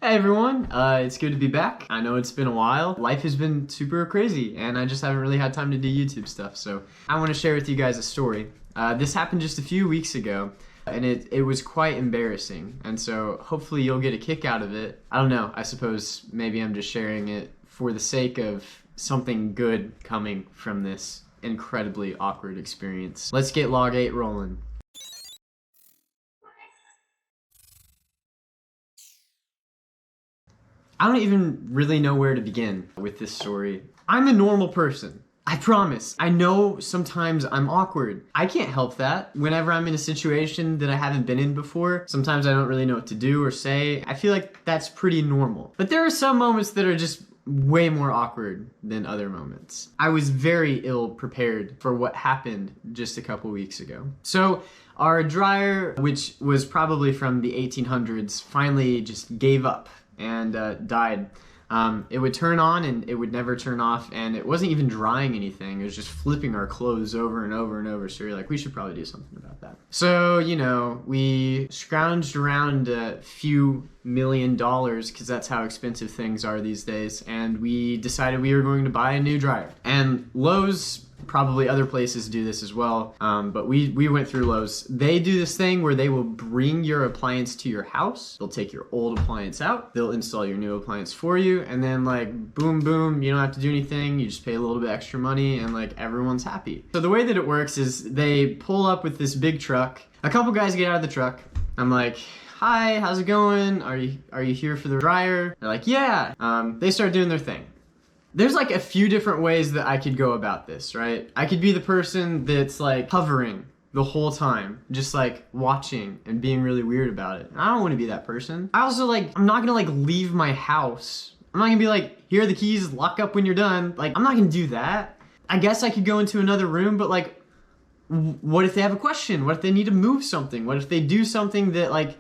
Hey everyone, it's good to be back. I know it's been a while. Life has been super crazy and I just haven't really had time to do YouTube stuff. So I want to share with you guys a story. This happened just a few weeks ago and it was quite embarrassing. And so hopefully you'll get a kick out of it. I don't know, I suppose maybe I'm just sharing it for the sake of something good coming from this incredibly awkward experience. Let's get log 8 rolling. I don't even really know where to begin with this story. I'm a normal person. I promise. I know sometimes I'm awkward. I can't help that. Whenever I'm in a situation that I haven't been in before, sometimes I don't really know what to do or say. I feel like that's pretty normal. But there are some moments that are just way more awkward than other moments. I was very ill prepared for what happened just a couple weeks ago. So our dryer, which was probably from the 1800s, finally just gave up and died. It would turn on and it would never turn off, and it wasn't even drying anything. It was just flipping our clothes over and over and over. So we were like, we should probably do something about that. So, you know, we scrounged around a few $1,000,000 because that's how expensive things are these days, and we decided we were going to buy a new dryer. And Lowe's, probably other places do this as well, but we went through Lowe's. They do this thing where they will bring your appliance to your house. They'll take your old appliance out, they'll install your new appliance for you, and then like boom boom, you don't have to do anything, you just pay a little bit extra money and like everyone's happy. So the way that it works is they pull up with this big truck, a couple guys get out of the truck. I'm like, hi, how's it going? Are you here for the dryer? They're like, yeah. They start doing their thing. There's like a few different ways that I could go about this, right? I could be the person that's like hovering the whole time, just like watching and being really weird about it. I don't want to be that person. I also I'm not gonna like leave my house. I'm not gonna be like, here are the keys, lock up when you're done. Like, I'm not gonna do that. I guess I could go into another room, but like, what if they have a question? What if they need to move something? What if they do something that like,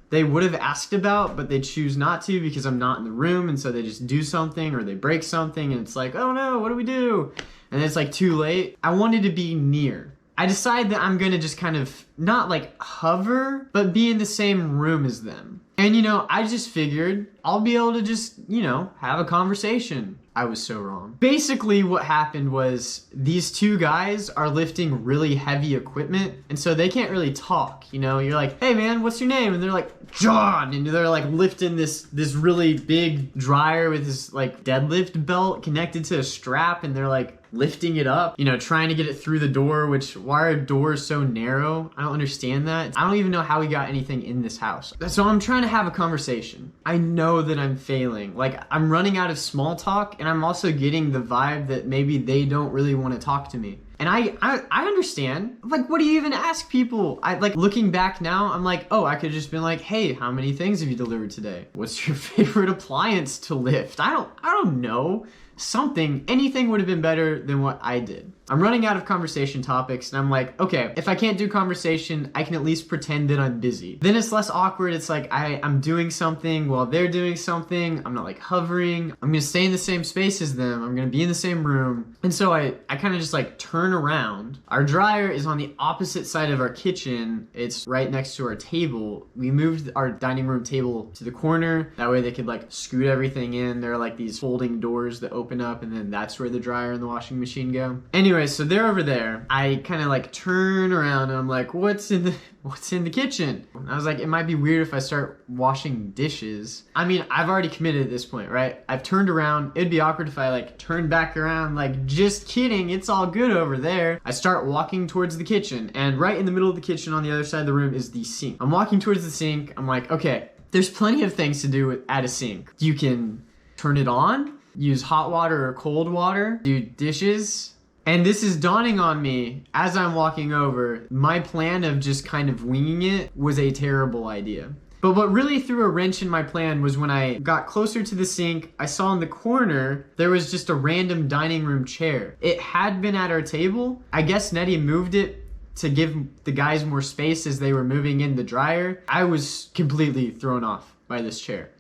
they would have asked about, but they choose not to because I'm not in the room, and so they just do something or they break something and it's like, oh no, what do we do? And it's like too late. I wanted to be near. I decide that I'm gonna just kind of not like hover, but be in the same room as them. And you know, I just figured I'll be able to just, you know, have a conversation. I was so wrong. Basically what happened was these two guys are lifting really heavy equipment, and so they can't really talk, you know? You're like, hey man, what's your name? And they're like, John! And they're like lifting this really big dryer with this like deadlift belt connected to a strap, and they're like lifting it up, you know, trying to get it through the door, which, why are doors so narrow? I don't understand that. I don't even know how we got anything in this house. So I'm trying to have a conversation. I know that I'm failing. Like, I'm running out of small talk, and I'm also getting the vibe that maybe they don't really want to talk to me. And I understand. Like, what do you even ask people? Like, looking back now, I'm like, oh, I could just been like, hey, how many things have you delivered today? What's your favorite appliance to lift? I don't know. Something, anything would have been better than what I did. I'm running out of conversation topics, and I'm like, okay, if I can't do conversation, I can at least pretend that I'm busy. Then it's less awkward. It's like I'm doing something while they're doing something. I'm not like hovering. I'm gonna stay in the same space as them. I'm gonna be in the same room. And so I kind of just like turn around. Our dryer is on the opposite side of our kitchen. It's right next to our table. We moved our dining room table to the corner. That way they could like scoot everything in. There are like these folding doors that open up, and then that's where the dryer and the washing machine go. Anyway, so they're over there. I kind of like turn around and I'm like, what's in the kitchen? And I was like, it might be weird if I start washing dishes. I mean, I've already committed at this point, right? I've turned around. It'd be awkward if I like turned back around, like, just kidding, it's all good over there. I start walking towards the kitchen, and right in the middle of the kitchen on the other side of the room is the sink. I'm walking towards the sink. I'm like, okay, there's plenty of things to do at a sink. You can turn it on, use hot water or cold water, do dishes. And this is dawning on me as I'm walking over. My plan of just kind of winging it was a terrible idea. But what really threw a wrench in my plan was when I got closer to the sink, I saw in the corner, there was just a random dining room chair. It had been at our table. I guess Nettie moved it to give the guys more space as they were moving in the dryer. I was completely thrown off by this chair.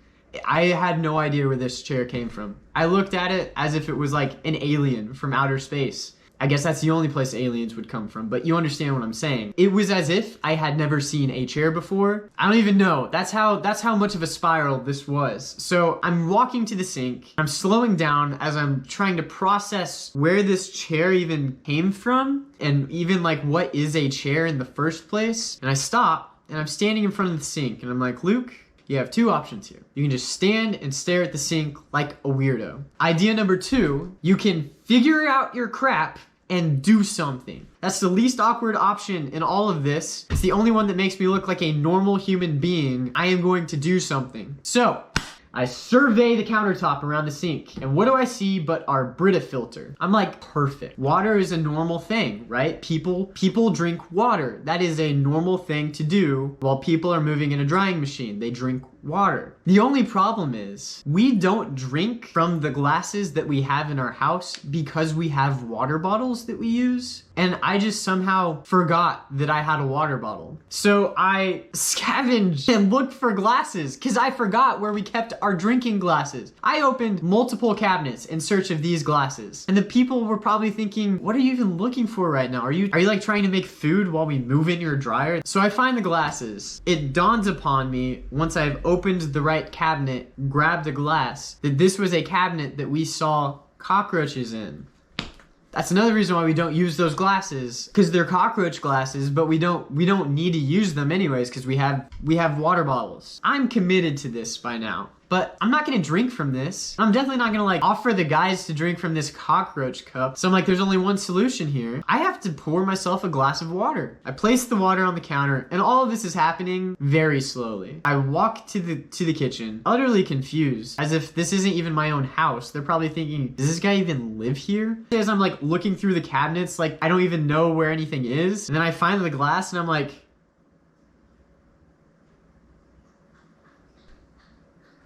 I had no idea where this chair came from. I looked at it as if it was like an alien from outer space. I guess that's the only place aliens would come from, but you understand what I'm saying. It was as if I had never seen a chair before. I don't even know. That's how much of a spiral this was. So I'm walking to the sink. I'm slowing down as I'm trying to process where this chair even came from and even like what is a chair in the first place. And I stop and I'm standing in front of the sink and I'm like, Luke, you have two options here. You can just stand and stare at the sink like a weirdo. Idea number 2, you can figure out your crap and do something. That's the least awkward option in all of this. It's the only one that makes me look like a normal human being. I am going to do something. So, I survey the countertop around the sink, and what do I see but our Brita filter? I'm like, perfect. Water is a normal thing, right? People drink water. That is a normal thing to do while people are moving in a drying machine. They drink water. The only problem is we don't drink from the glasses that we have in our house because we have water bottles that we use. And I just somehow forgot that I had a water bottle. So I scavenged and looked for glasses because I forgot where we kept our drinking glasses. I opened multiple cabinets in search of these glasses. And the people were probably thinking, what are you even looking for right now? Are you like trying to make food while we move in your dryer? So I find the glasses. It dawns upon me once I've opened the right cabinet, grabbed a glass, that this was a cabinet that we saw cockroaches in. That's another reason why we don't use those glasses, because they're cockroach glasses, but we don't need to use them anyways because we have water bottles. I'm committed to this by now. But I'm not gonna drink from this. I'm definitely not gonna like offer the guys to drink from this cockroach cup. So I'm like, there's only one solution here. I have to pour myself a glass of water. I place the water on the counter and all of this is happening very slowly. I walk to the kitchen, utterly confused, as if this isn't even my own house. They're probably thinking, does this guy even live here? As I'm like looking through the cabinets, like I don't even know where anything is. And then I find the glass and I'm like,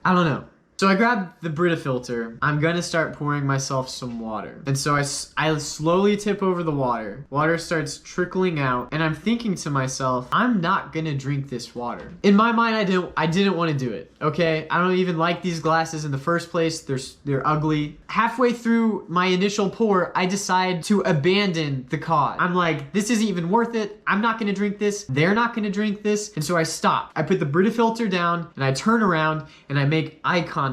I don't know. So I grabbed the Brita filter. I'm gonna start pouring myself some water. And so I slowly tip over the water. Water starts trickling out. And I'm thinking to myself, I'm not gonna drink this water. In my mind, I didn't want to do it, okay? I don't even like these glasses in the first place. They're ugly. Halfway through my initial pour, I decide to abandon the cause. I'm like, this isn't even worth it. I'm not gonna drink this. They're not gonna drink this. And so I stop. I put the Brita filter down and I turn around and I make eye contact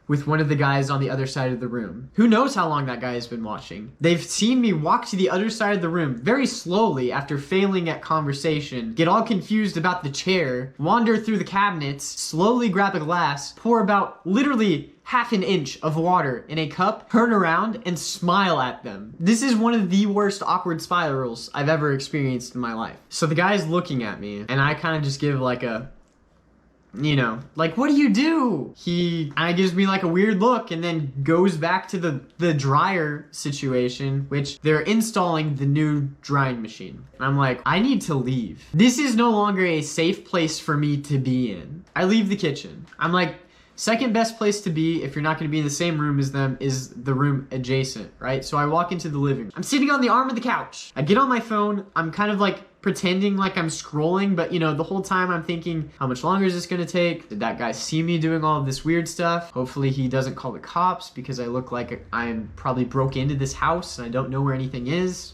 with one of the guys on the other side of the room. Who knows how long that guy has been watching? They've seen me walk to the other side of the room very slowly after failing at conversation, get all confused about the chair, wander through the cabinets, slowly grab a glass, pour about literally half an inch of water in a cup, turn around and smile at them. This is one of the worst awkward spirals I've ever experienced in my life. So the guy's looking at me and I kind of just give like a, you know, like, what do you do? He kind of gives me like a weird look and then goes back to the dryer situation, which they're installing the new drying machine. And I'm like, I need to leave. This is no longer a safe place for me to be in. I leave the kitchen. I'm like, second best place to be if you're not going to be in the same room as them is the room adjacent, right? So I walk into the living room. I'm sitting on the arm of the couch. I get on my phone. I'm kind of like pretending like I'm scrolling, but you know, the whole time I'm thinking, how much longer is this gonna take? Did that guy see me doing all of this weird stuff? Hopefully he doesn't call the cops because I look like I'm probably broke into this house and I don't know where anything is.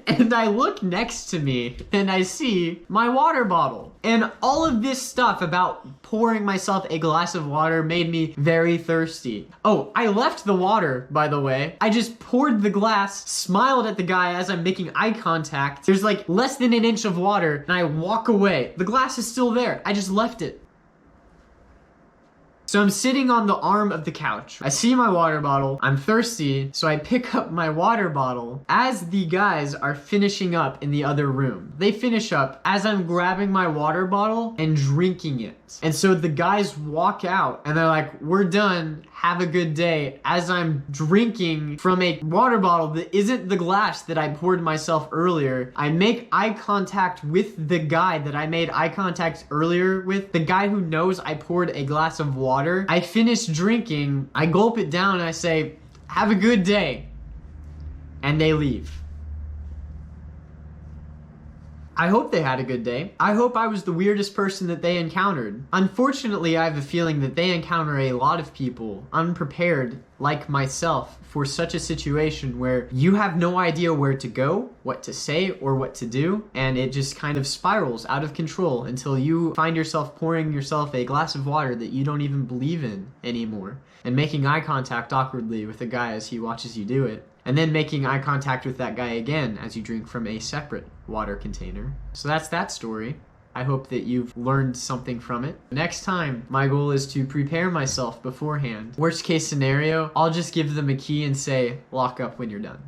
And I look next to me and I see my water bottle. And all of this stuff about pouring myself a glass of water made me very thirsty. Oh, I left the water, by the way. I just poured the glass, smiled at the guy as I'm making eye contact. There's like less than an inch of water and I walk away. The glass is still there. I just left it. So I'm sitting on the arm of the couch. I see my water bottle. I'm thirsty, so I pick up my water bottle as the guys are finishing up in the other room. They finish up as I'm grabbing my water bottle and drinking it. And so the guys walk out and they're like, we're done. Have a good day. As I'm drinking from a water bottle that isn't the glass that I poured myself earlier, I make eye contact with the guy that I made eye contact earlier with, the guy who knows I poured a glass of water. I finish drinking, I gulp it down and I say, have a good day. And they leave. I hope they had a good day. I hope I was the weirdest person that they encountered. Unfortunately, I have a feeling that they encounter a lot of people unprepared like myself, for such a situation where you have no idea where to go, what to say, or what to do, and it just kind of spirals out of control until you find yourself pouring yourself a glass of water that you don't even believe in anymore, and making eye contact awkwardly with a guy as he watches you do it, and then making eye contact with that guy again as you drink from a separate water container. So that's that story. I hope that you've learned something from it. Next time, my goal is to prepare myself beforehand. Worst case scenario, I'll just give them a key and say, lock up when you're done.